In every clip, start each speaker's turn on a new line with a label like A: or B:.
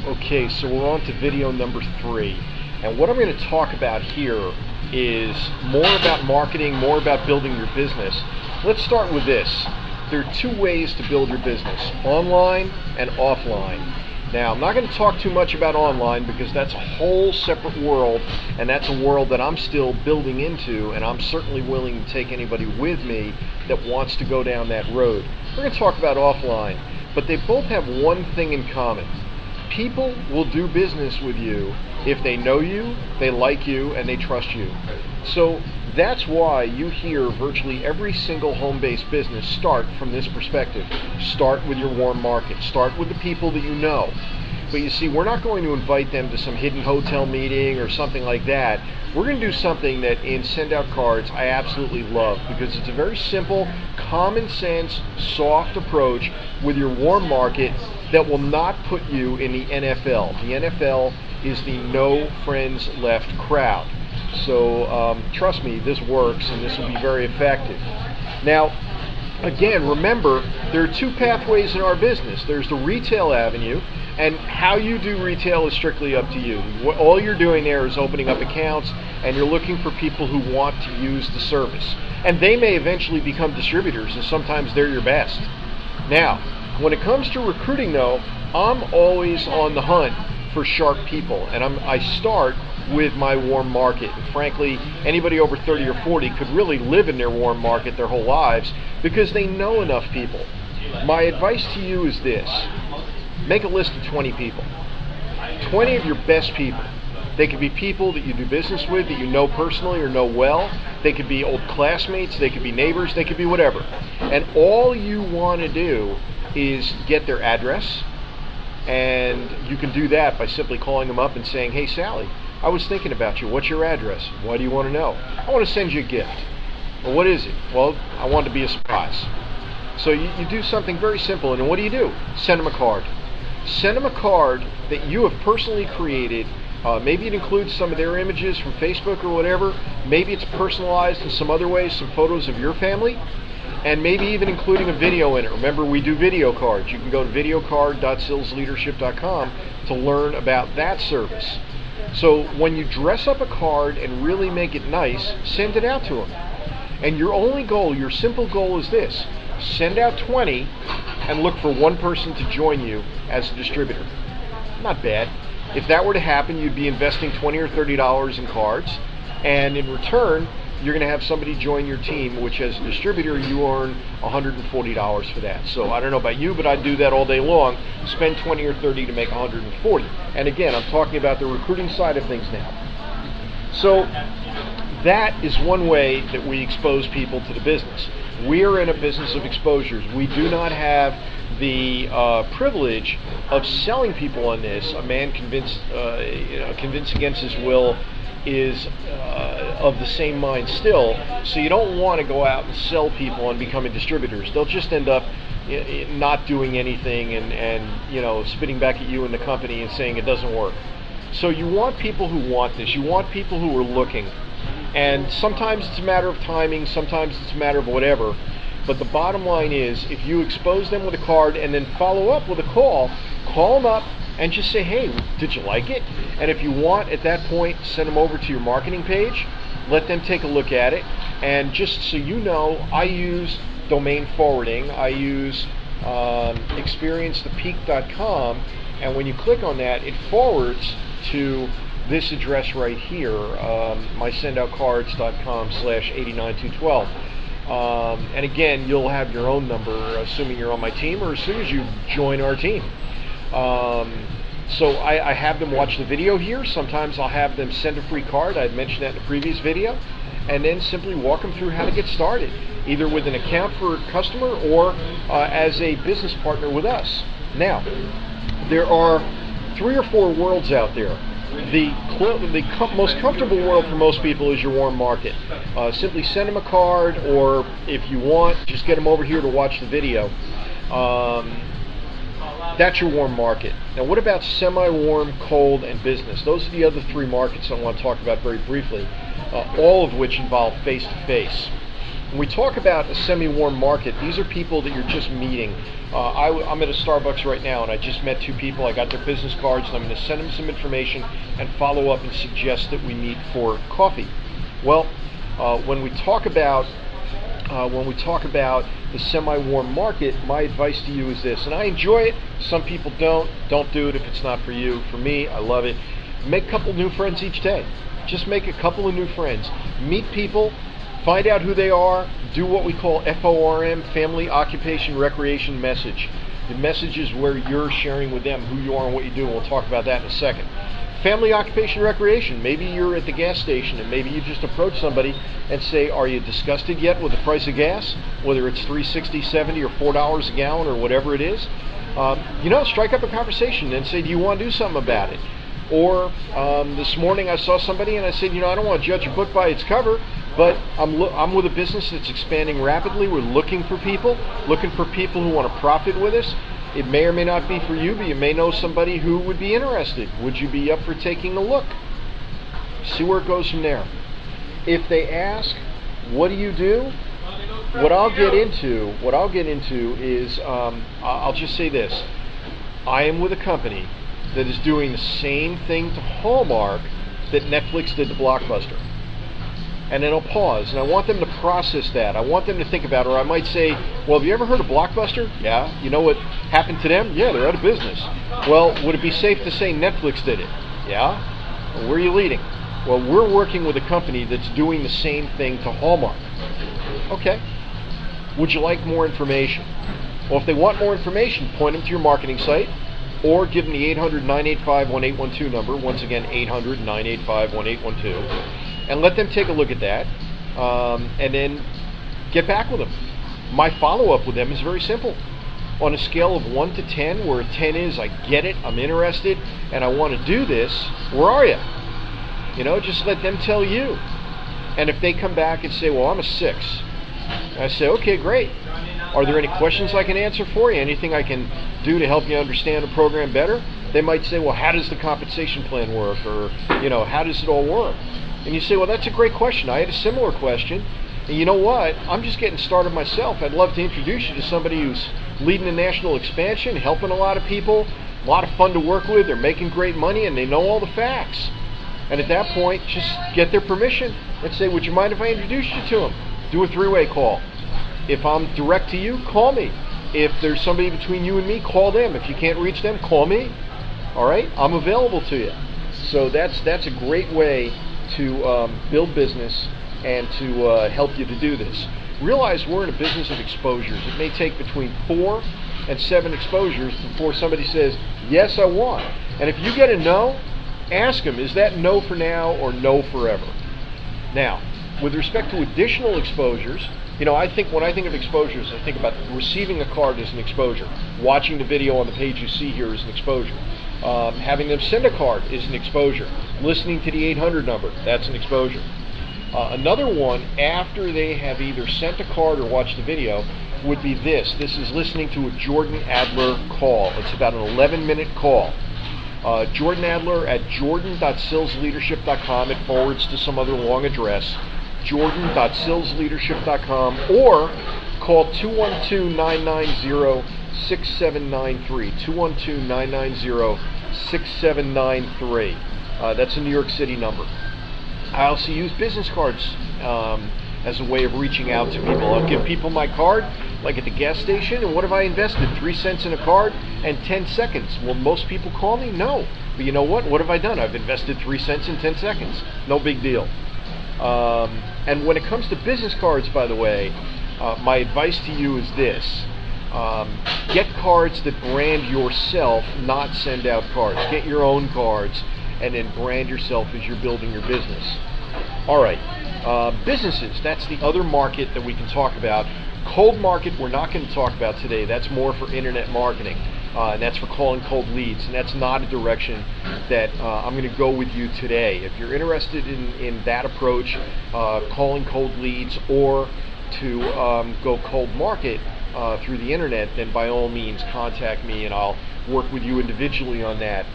A: Okay, so we're on to video number 3. And what I'm going to talk about here is more about marketing, more about building your business. Let's start with this. There are 2 ways to build your business, online and offline. Now, I'm not going to talk too much about online because that's a whole separate world, and that's a world that I'm still building into, and I'm certainly willing to take anybody with me that wants to go down that road. We're going to talk about offline, but they both have one thing in common. People will do business with you if they know you, they like you, and they trust you. So that's why you hear virtually every single home-based business start from this perspective. Start with your warm market. Start with the people that you know. But you see, we're not going to invite them to some hidden hotel meeting or something like that. We're going to do something that in Send Out Cards I absolutely love, because it's a very simple, common sense, soft approach with your warm market that will not put you in the NFL. The NFL is the no friends left crowd. So trust me, this works and this will be very effective. Now, again, remember, there are 2 pathways in our business. There's the retail avenue, and how you do retail is strictly up to you. All you're doing there is opening up accounts, and you're looking for people who want to use the service. And they may eventually become distributors, and sometimes they're your best. Now, when it comes to recruiting though, I'm always on the hunt for sharp people, and I start with my warm market. And frankly, anybody over 30 or 40 could really live in their warm market their whole lives because they know enough people. My advice to you is this: make a list of 20 people. 20 of your best people. They could be people that you do business with, that you know personally or know well. They could be old classmates, they could be neighbors, they could be whatever. And all you want to do is get their address, and you can do that by simply calling them up and saying, "Hey Sally, I was thinking about you. What's your address? Why do you want to know?" "I want to send you a gift." "Well, what is it?" "Well, I want it to be a surprise." So you do something very simple, and what do? Send them a card. Send them a card that you have personally created. Maybe it includes some of their images from Facebook or whatever. Maybe it's personalized in some other ways, some photos of your family, and maybe even including a video in it. Remember, we do video cards. You can go to videocard.silsleadership.com to learn about that service. So when you dress up a card and really make it nice, send it out to them. And your only goal, your simple goal is this: send out 20 and look for 1 person to join you as a distributor. Not bad. If that were to happen, you'd be investing $20 or $30 in cards, and in return, you're going to have somebody join your team, which as a distributor, you earn $140 for that. So I don't know about you, but I do that all day long. Spend 20 or 30 to make 140. And again, I'm talking about the recruiting side of things now. So that is one way that we expose people to the business. We are in a business of exposures. We do not have the privilege of selling people on this. A man convinced against his will is of the same mind still. So you don't want to go out and sell people on becoming distributors. They'll just end up not doing anything and spitting back at you and the company and saying it doesn't work. So you want people who want this. You want people who are looking. And sometimes it's a matter of timing, sometimes it's a matter of whatever. But the bottom line is, if you expose them with a card and then follow up with a call them up and just say, "Hey, did you like it?" And if you want, at that point, send them over to your marketing page, let them take a look at it. And just so you know, I use domain forwarding. I use experiencethepeak.com, and when you click on that, it forwards to this address right here, mysendoutcards.com/89212. And again, you'll have your own number, assuming you're on my team or as soon as you join our team. So I have them watch the video here. Sometimes I'll have them send a free card. I had mentioned that in the previous video. And then simply walk them through how to get started, either with an account for a customer or as a business partner with us. Now, there are 3 or 4 worlds out there. The most comfortable world for most people is your warm market. Simply send them a card, or if you want, just get them over here to watch the video. That's your warm market. Now, what about semi-warm, cold, and business? Those are the other 3 markets I want to talk about very briefly, all of which involve face-to-face. When we talk about a semi-warm market, these are people that you're just meeting. I'm at a Starbucks right now, and I just met two people. I got their business cards, and I'm going to send them some information and follow up and suggest that we meet for coffee. Well, when we talk about the semi-warm market, my advice to you is this, and I enjoy it. Some people don't. Don't do it if it's not for you. For me, I love it. Make a couple new friends each day. Just make a couple of new friends. Meet people. Find out who they are. Do what we call FORM, Family, Occupation, Recreation Message. The message is where you're sharing with them who you are and what you do, and we'll talk about that in a second. Family, Occupation, Recreation. Maybe you're at the gas station and maybe you just approach somebody and say, are you disgusted yet with the price of gas? Whether it's $3.60, $70, or $4 a gallon or whatever it is. Strike up a conversation and say, do you want to do something about it? Or this morning I saw somebody and I said, I don't want to judge a book by its cover, but I'm with a business that's expanding rapidly. We're looking for people who want to profit with us. It may or may not be for you, but you may know somebody who would be interested. Would you be up for taking a look? See where it goes from there. If they ask, what do you do? What I'll get into is, I'll just say this. I am with a company that is doing the same thing to Hallmark that Netflix did to Blockbuster. And then I'll pause, and I want them to process that. I want them to think about it, or I might say, well, have you ever heard of Blockbuster? Yeah. You know what happened to them? Yeah, they're out of business. Well, would it be safe to say Netflix did it? Yeah. Well, where are you leading? Well, we're working with a company that's doing the same thing to Hallmark. Okay. Would you like more information? Well, if they want more information, point them to your marketing site, or give them the 800-985-1812 number. Once again, 800-985-1812. And let them take a look at that, and then get back with them. My follow-up with them is very simple. On a scale of 1 to 10, where 10 is, I get it, I'm interested, and I want to do this, where are you? Just let them tell you. And if they come back and say, well, I'm a 6, I say, okay, great. Are there any questions I can answer for you? Anything I can do to help you understand the program better? They might say, well, how does the compensation plan work? Or, how does it all work? And you say, well, that's a great question. I had a similar question. And you know what? I'm just getting started myself. I'd love to introduce you to somebody who's leading a national expansion, helping a lot of people, a lot of fun to work with. They're making great money, and they know all the facts. And at that point, just get their permission and say, would you mind if I introduce you to them? Do a 3-way call. If I'm direct to you, call me. If there's somebody between you and me, call them. If you can't reach them, call me. All right? I'm available to you. So that's a great way to build business and to help you to do this. Realize we're in a business of exposures. It may take between 4 and 7 exposures before somebody says, yes, I want. And if you get a no, ask them, is that no for now or no forever? Now, with respect to additional exposures, when I think of exposures, I think about receiving a card as an exposure. Watching the video on the page you see here is an exposure. Having them send a card is an exposure. Listening to the 800 number, that's an exposure. Another one, after they have either sent a card or watched the video, would be this. This is listening to a Jordan Adler call. It's about an 11-minute call. Jordan Adler at jordan.silsleadership.com. It forwards to some other long address. jordan.silsleadership.com, or call 212-990-6793. 212-990-6793. That's a New York City number. I also use business cards as a way of reaching out to people. I'll give people my card, like at the gas station, and what have I invested? 3 cents in a card and 10 seconds. Will most people call me? No. But you know what? What have I done? I've invested 3 cents in 10 seconds. No big deal. And when it comes to business cards, by the way, my advice to you is this. Get cards that brand yourself, not send out cards. Get your own cards and then brand yourself as you're building your business. All right, businesses, that's the other market that we can talk about. Cold market we're not going to talk about today. That's more for internet marketing. And that's for calling cold leads, and that's not a direction that I'm going to go with you today. If you're interested in that approach, calling cold leads, or to go cold market through the internet, then by all means contact me and I'll work with you individually on that.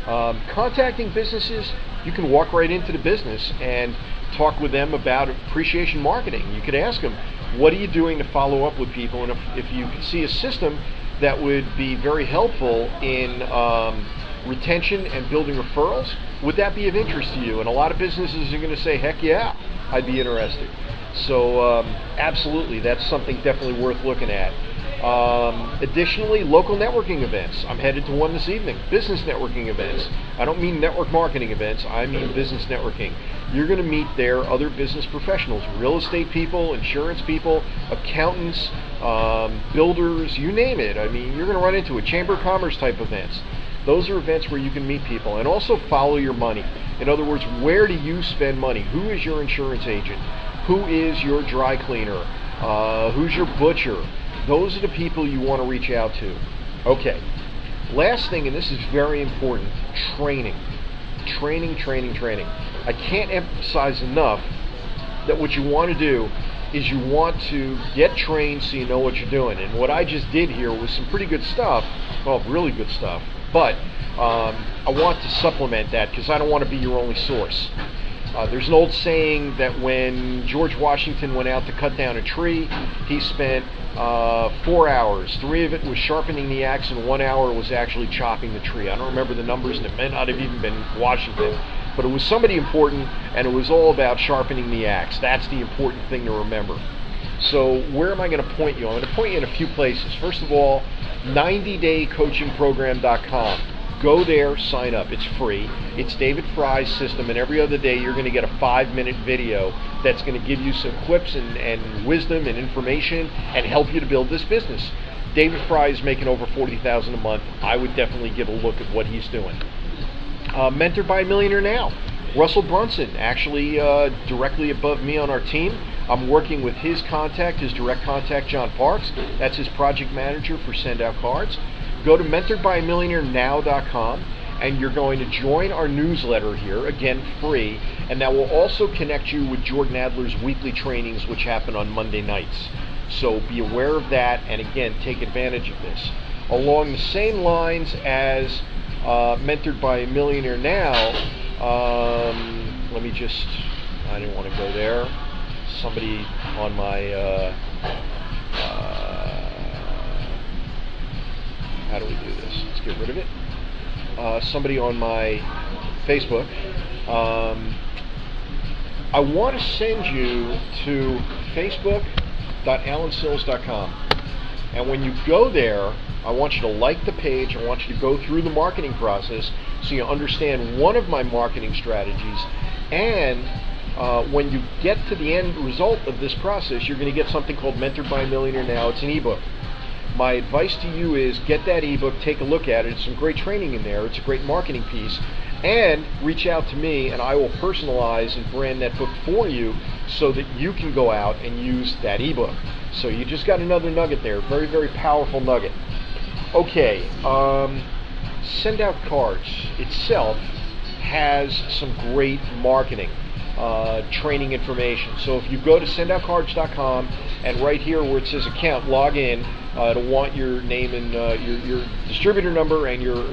A: Contacting businesses, you can walk right into the business and talk with them about appreciation marketing. You could ask them, what are you doing to follow up with people? And if you could see a system that would be very helpful in retention and building referrals, would that be of interest to you? And a lot of businesses are going to say, heck yeah, I'd be interested. So absolutely, that's something definitely worth looking at. Additionally, local networking events. I'm headed to one this evening. Business networking events. I don't mean network marketing events, I mean business networking. You're going to meet there other business professionals, real estate people, insurance people, accountants, builders, you name it. I mean, you're going to run into it. Chamber of Commerce type events. Those are events where you can meet people. And also follow your money. In other words, where do you spend money? Who is your insurance agent? Who is your dry cleaner? Who's your butcher? Those are the people you want to reach out to. Okay, last thing, and this is very important, training. Training. I can't emphasize enough that what you want to do is you want to get trained so you know what you're doing. And what I just did here was some pretty good stuff, well, really good stuff, but I want to supplement that because I don't want to be your only source. There's an old saying that when George Washington went out to cut down a tree, he spent 4 hours. 3 of it was sharpening the axe, and 1 hour was actually chopping the tree. I don't remember the numbers, and it may not have even been Washington, but it was somebody important, and it was all about sharpening the axe. That's the important thing to remember. So where am I going to point you? I'm going to point you in a few places. First of all, 90daycoachingprogram.com. Go there, sign up. It's free. It's David Fry's system, and every other day you're going to get a 5-minute video that's going to give you some quips and wisdom and information and help you to build this business. David Fry is making over $40,000 a month. I would definitely give a look at what he's doing. Mentored by a Millionaire Now. Russell Brunson, actually directly above me on our team. I'm working with his direct contact, John Parks. That's his project manager for Send Out Cards. Go to mentoredbyamillionairenow.com and you're going to join our newsletter here, again free, and that will also connect you with Jordan Adler's weekly trainings, which happen on Monday nights. So be aware of that, and again, take advantage of this. Along the same lines as Mentored by a Millionaire Now, I didn't want to go there. Somebody on my how do we do this? Let's get rid of it. Somebody on my Facebook. I want to send you to facebook.alansills.com. And when you go there, I want you to like the page. I want you to go through the marketing process so you understand one of my marketing strategies. And when you get to the end result of this process, you're going to get something called Mentored by a Millionaire Now. It's an ebook. My advice to you is get that ebook, take a look at it. It's some great training in there. It's a great marketing piece. And reach out to me, and I will personalize and brand that book for you so that you can go out and use that ebook. So you just got another nugget there. Very, very powerful nugget. Okay, Send Out Cards itself has some great marketing. Training information. So if you go to sendoutcards.com and right here where it says account, log in, it'll want your name and your distributor number and your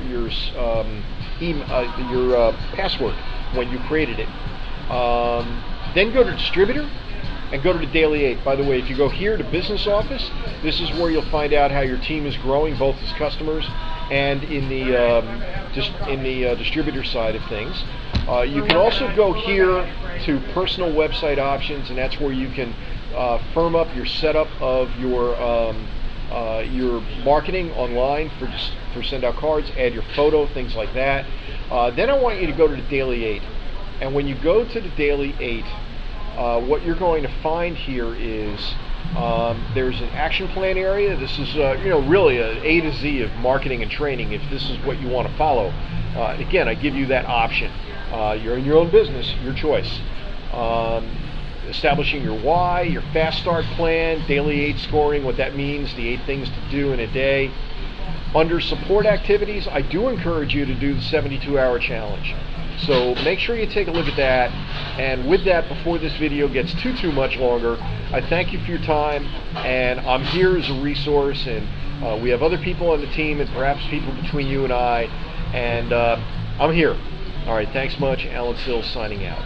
A: password when you created it. Then go to distributor and go to the Daily 8. By the way, if you go here to business office, this is where you'll find out how your team is growing, both as customers and in the distributor side of things. You can also go here to personal website options, and that's where you can firm up your setup of your marketing online for Send Out Cards, add your photo, things like that. Then I want you to go to the Daily 8. And when you go to the Daily 8, what you're going to find here is there's an action plan area. This is really an A to Z of marketing and training if this is what you want to follow. Again, I give you that option. You're in your own business, your choice. Establishing your why, your fast start plan, Daily 8 scoring, what that means, the 8 things to do in a day. Under support activities, I do encourage you to do the 72-hour challenge. So make sure you take a look at that. And with that, before this video gets too much longer, I thank you for your time, and I'm here as a resource, and we have other people on the team and perhaps people between you and I, and I'm here. All right, thanks much. Alan Sills signing out.